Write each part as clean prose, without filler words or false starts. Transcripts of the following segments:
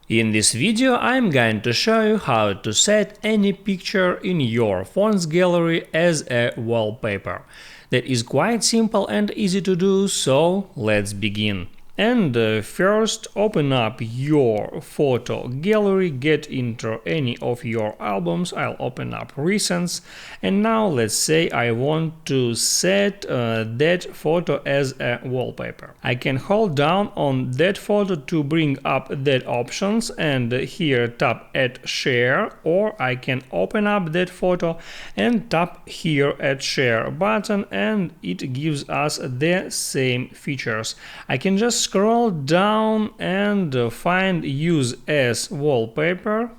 In this video I'm going to show you how to set any picture in your phone's gallery as a wallpaper. That is quite simple and easy to do, so let's begin. And first open up your photo gallery, get into any of your albums. I'll open up recents, and now let's say I want to set that photo as a wallpaper. I can hold down on that photo to bring up that options and here tap Add Share, or I can open up that photo and tap here at Share button and it gives us the same features. I can just scroll down and find Use as Wallpaper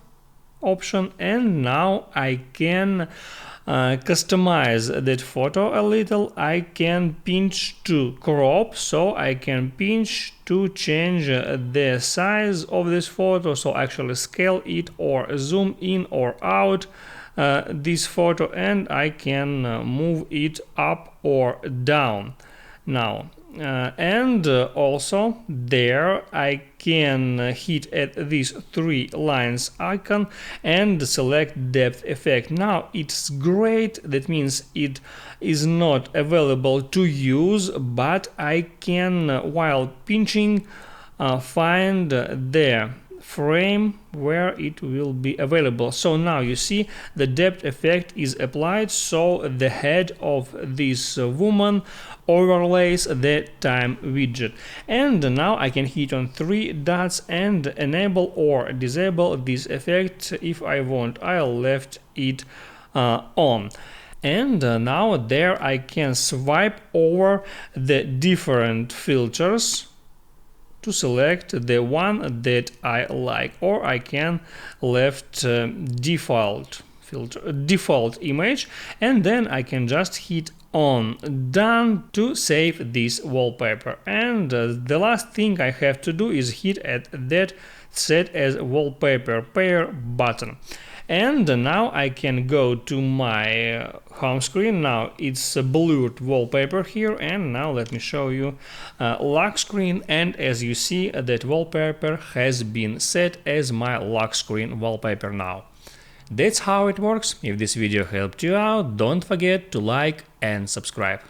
option, and now I can customize that photo a little. I can pinch to crop, so I can pinch to change the size of this photo, so actually scale it or zoom in or out this photo, and I can move it up or down now. Also there I can hit at these three lines icon and select depth effect. Now it's great, that means it is not available to use, but I can while pinching find the frame where it will be available. So now you see the depth effect is applied, so the head of this woman overlays the time widget. And now I can hit on three dots and enable or disable this effect. If I want, I'll left it on. And now there I can swipe over the different filters to select the one that I like, or I can left default filter, default image, and then I can just hit on done to save this wallpaper. And the last thing I have to do is hit at that set as wallpaper pair button. And now I can go to my home screen. Now it's a blurred wallpaper here, and now let me show you lock screen, and as you see that wallpaper has been set as my lock screen wallpaper now. That's how it works. If this video helped you out, don't forget to like and subscribe.